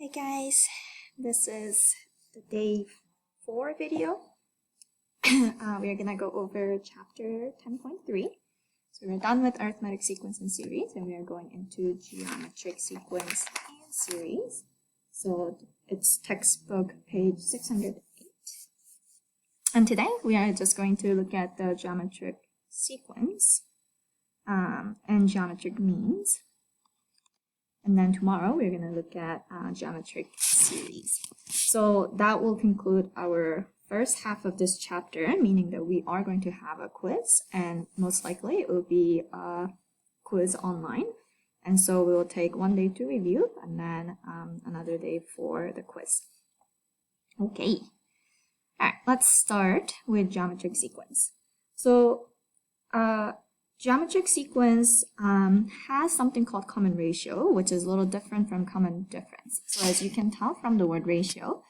Hey guys, this is the day 4 video. We are gonna go over chapter 10.3. So we're done with arithmetic sequence and series, and we are going into geometric sequence and series. So it's textbook page 608. And today we are just going to look at the geometric sequence and geometric means. And then tomorrow we're going to look at geometric series. So that will conclude our first half of this chapter, meaning that we are going to have a quiz, and most likely it will be a quiz online. And so we will take one day to review and then another day for the quiz. Okay. All right, let's start with geometric sequence. So geometric sequence has something called common ratio, which is a little different from common difference. So as you can tell from the word ratio,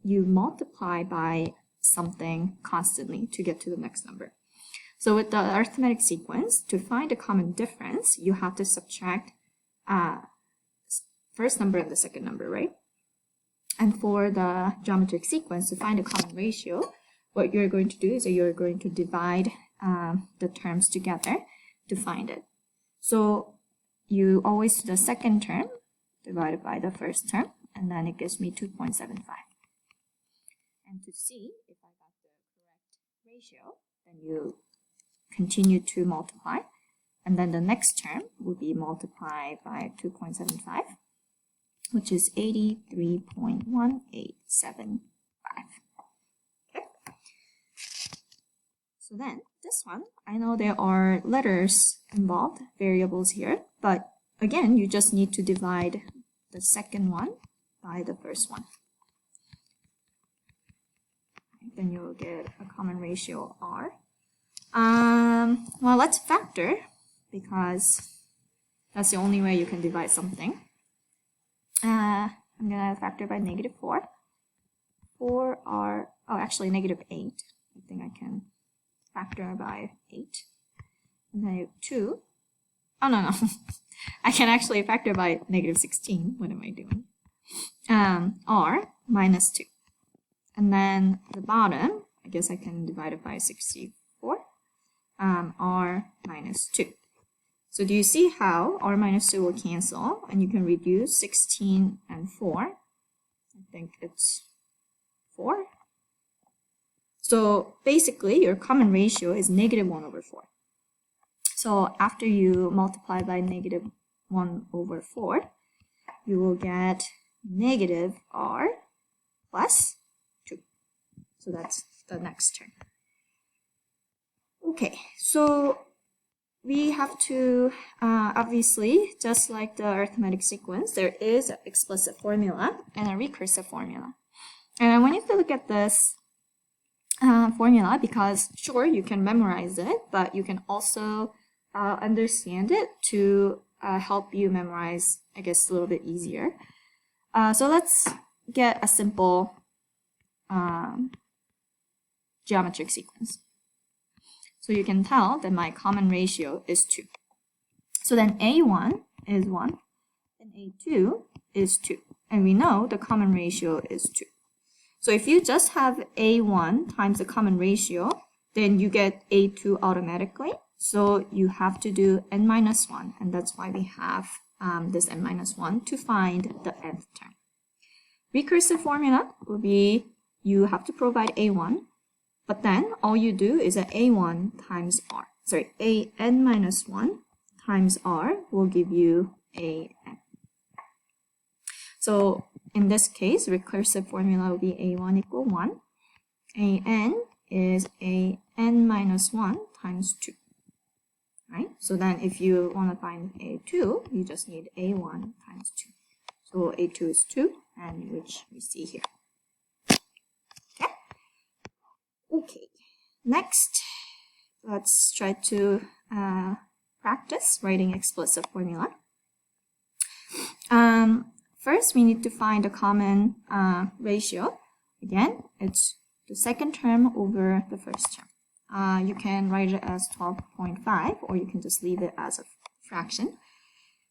you multiply by something constantly to get to the next number. So with the arithmetic sequence, to find a common difference, you have to subtract first number and the second number, right? And for the geometric sequence, to find a common ratio, what you're going to do is that you're going to divide the terms together to find it. So you always do the second term divided by the first term, and then it gives me 2.75. And to see if I got the correct ratio, then you continue to multiply, and then the next term will be multiplied by 2.75, which is 83.1875. So then, this one, I know there are letters involved, variables here, but again, you just need to divide the second one by the first one. Then you'll get a common ratio R. Well, let's factor, because that's the only way you can divide something. I'm going to factor by -4. 4R, oh, actually -8. I think I can factor by 8. And then I have 2. Oh, no. I can actually factor by -16. What am I doing? R minus 2. And then the bottom, I guess I can divide it by 64. R minus 2. So do you see how R minus 2 will cancel? And you can reduce 16 and 4. I think it's 4. So basically, your common ratio is -1/4. So after you multiply by -1/4, you will get -R plus 2. So that's the next term. Okay, so we have to, obviously, just like the arithmetic sequence, there is an explicit formula and a recursive formula. And I want you to look at this formula, because sure, you can memorize it, but you can also understand it to help you memorize, I guess, a little bit easier. So let's get a simple geometric sequence. So you can tell that my common ratio is 2. So then A1 is 1, and A2 is 2. And we know the common ratio is 2. So if you just have A1 times the common ratio, then you get A2 automatically. So you have to do n-1, and that's why we have this n-1 to find the nth term. Recursive formula will be you have to provide A1, but then all you do is that A1 times R. Sorry, an-1 times R will give you an. So in this case, recursive formula will be A1 equal 1. An is an-1 times 2. Right? So then if you want to find A2, you just need A1 times 2. So A2 is 2, and which we see here. Okay? Okay. Next, let's try to practice writing explicit formula. First, we need to find a common ratio. Again, it's the second term over the first term. You can write it as 12.5, or you can just leave it as a fraction.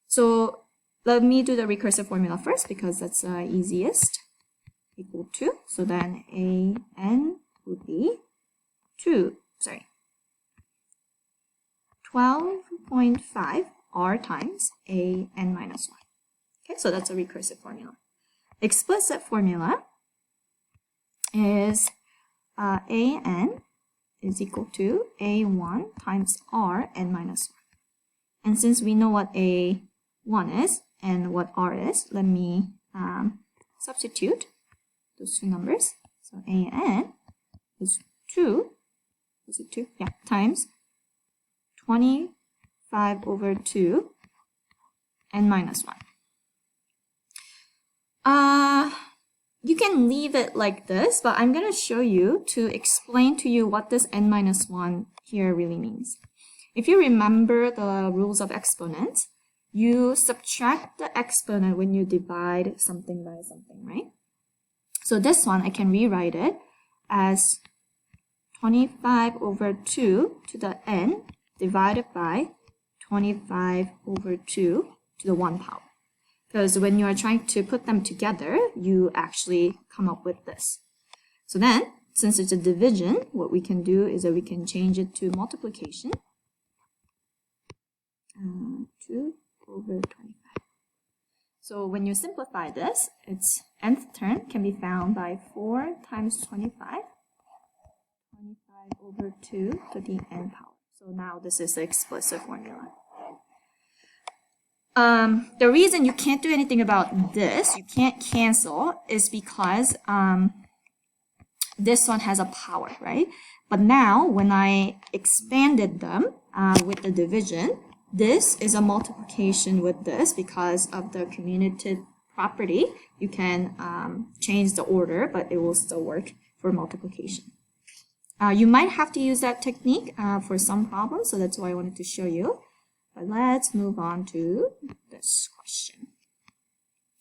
So let me do the recursive formula first because that's easiest. Equal to, so then an would be 12.5 r times an minus 1. Okay, so that's a recursive formula. Explicit formula is an is equal to a1 times r n minus 1. And since we know what a1 is and what r is, let me substitute those two numbers. So an is 2, is it 2? Yeah, times 25 over 2 n minus 1. You can leave it like this, but I'm going to show you to explain to you what this n minus 1 here really means. If you remember the rules of exponents, you subtract the exponent when you divide something by something, right? So this one, I can rewrite it as 25 over 2 to the n divided by 25 over 2 to the 1 power. Because when you are trying to put them together, you actually come up with this. So then, since it's a division, what we can do is that we can change it to multiplication. 2 over 25. So when you simplify this, its nth term can be found by 4 times 25. 25 over 2 to the n power. So now this is the explicit formula. The reason you can't do anything about this, you can't cancel, is because this one has a power, right? But now, when I expanded them with the division, this is a multiplication with this because of the commutative property. You can change the order, but it will still work for multiplication. You might have to use that technique for some problems, so that's why I wanted to show you. But let's move on to this question.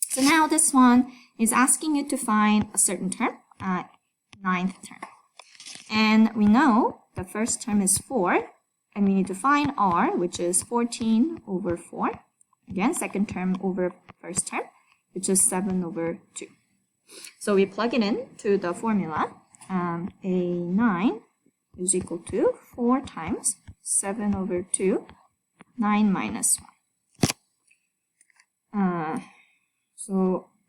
So now this one is asking you to find a certain term, 9th term. And we know the first term is 4, and we need to find r, which is 14 over 4. Again, second term over first term, which is 7 over 2. So we plug it in to the formula. A9 is equal to 4 times 7 over 2, 9 minus 1.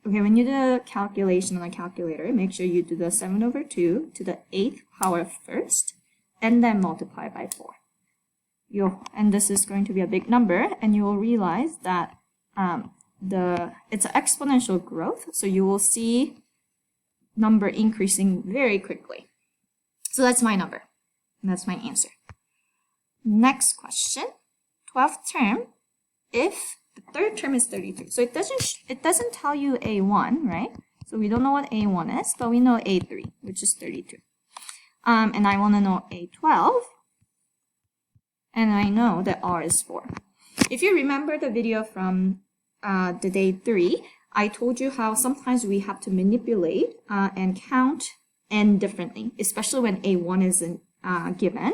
Okay, when you do the calculation on a calculator, make sure you do the 7 over 2 to the 8th power first, and then multiply by 4. And this is going to be a big number, and you will realize that it's an exponential growth, so you will see number increasing very quickly. So that's my number, and that's my answer. Next question. 12th term, if the third term is 32. So it doesn't tell you A1, right? So we don't know what A1 is, but we know A3, which is 32. And I want to know A12, and I know that R is 4. If you remember the video from the day 3, I told you how sometimes we have to manipulate and count n differently, especially when A1 isn't given.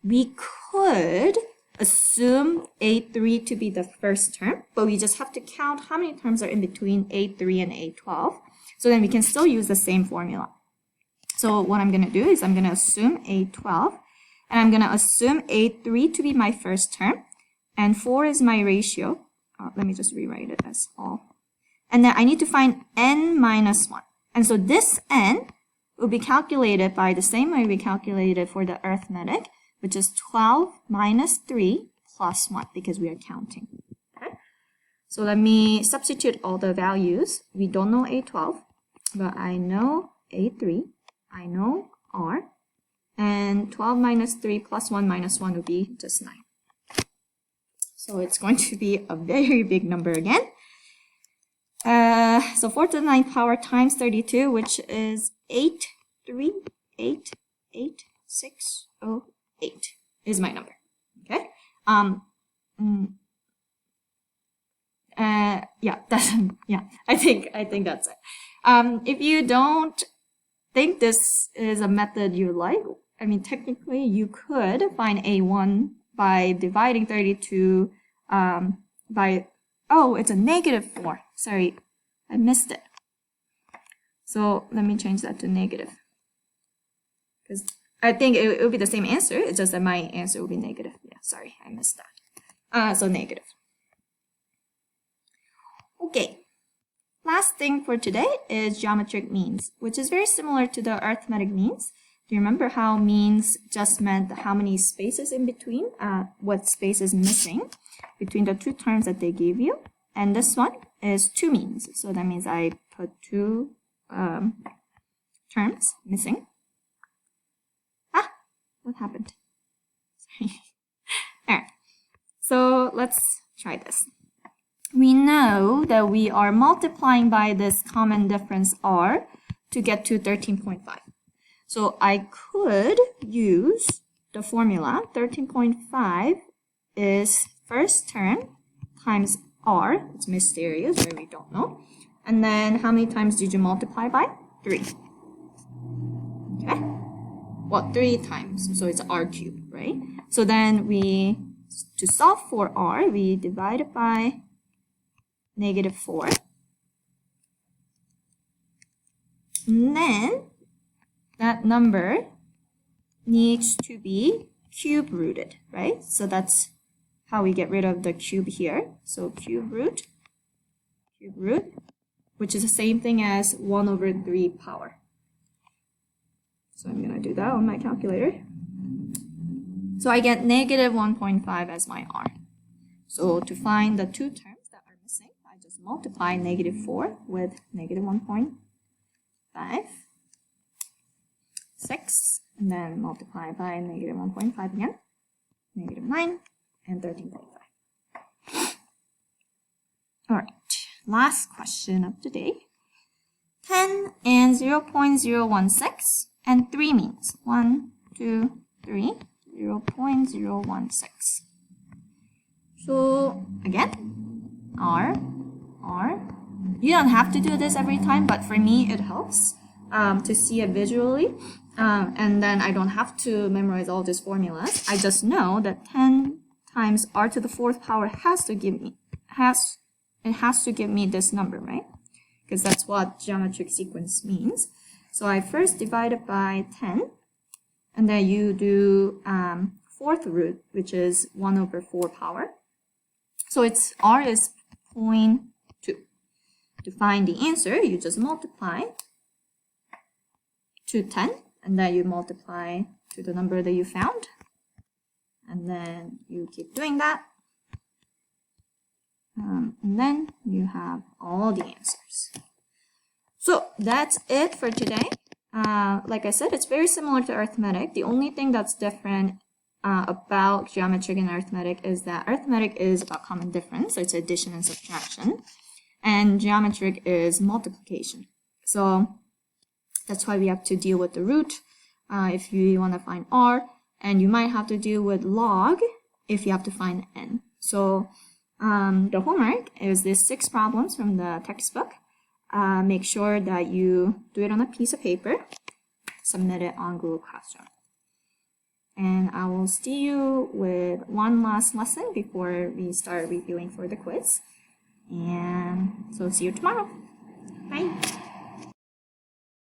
We could assume A3 to be the first term, but we just have to count how many terms are in between A3 and A12. So then we can still use the same formula. So what I'm going to do is I'm going to assume A12, and I'm going to assume A3 to be my first term, and 4 is my ratio. Let me just rewrite it as all. And then I need to find n minus 1. And so this n will be calculated by the same way we calculated for the arithmetic, which is 12 minus 3 plus 1, because we are counting. Okay? So let me substitute all the values. We don't know A12, but I know A3, I know R, and 12 minus 3 plus 1 minus 1 would be just 9. So it's going to be a very big number again. So 4 to the 9th power times 32, which is 8388608 is my number. Okay. I think that's it. If you don't think this is a method you like, I mean, technically you could find A1 by dividing 32 by Oh, it's a -4. Sorry, I missed it. So let me change that to negative. Because I think it will be the same answer. It's just that my answer will be negative. Yeah, sorry, I missed that. So negative. Okay. Last thing for today is geometric means, which is very similar to the arithmetic means. Do you remember how means just meant how many spaces in between, what space is missing between the two terms that they gave you? And this one is two means. So that means I put two terms missing. Ah, what happened? Sorry. All right. So let's try this. We know that we are multiplying by this common difference r to get to 13.5. So I could use the formula 13.5 is first term times r. It's mysterious, or we don't know. And then how many times did you multiply by? 3. Okay? Well, 3 times, so it's r cubed, right? So then to solve for r, we divide it by -4. And then that number needs to be cube rooted, right? So that's how we get rid of the cube here. So cube root, which is the same thing as 1/3 power. So I'm going to do that on my calculator. So I get -1.5 as my r. So to find the two terms that are missing, I just multiply -4 with -1.5, 6, and then multiply by -1.5 again, -9, and 13.5. All right, last question of the day. 10 and 0.016 and 3 means 1, 2, 3, 0.016. So again, R. You don't have to do this every time, but for me it helps to see it visually. And then I don't have to memorize all these formulas. I just know that 10 times r to the 4th power has to give me this number, right? Because that's what geometric sequence means. So I first divide it by 10, and then you do 4th root, which is 1/4 power. So r is 0.2. To find the answer, you just multiply to 10, and then you multiply to the number that you found. And then you keep doing that. And then you have all the answers. So that's it for today. Like I said, it's very similar to arithmetic. The only thing that's different about geometric and arithmetic is that arithmetic is about common difference, so it's addition and subtraction, and geometric is multiplication. So that's why we have to deal with the root if you want to find r, and you might have to deal with log if you have to find n. So the homework is these 6 problems from the textbook. Make sure that you do it on a piece of paper, submit it on Google Classroom. And I will see you with one last lesson before we start reviewing for the quiz. And so see you tomorrow. Bye.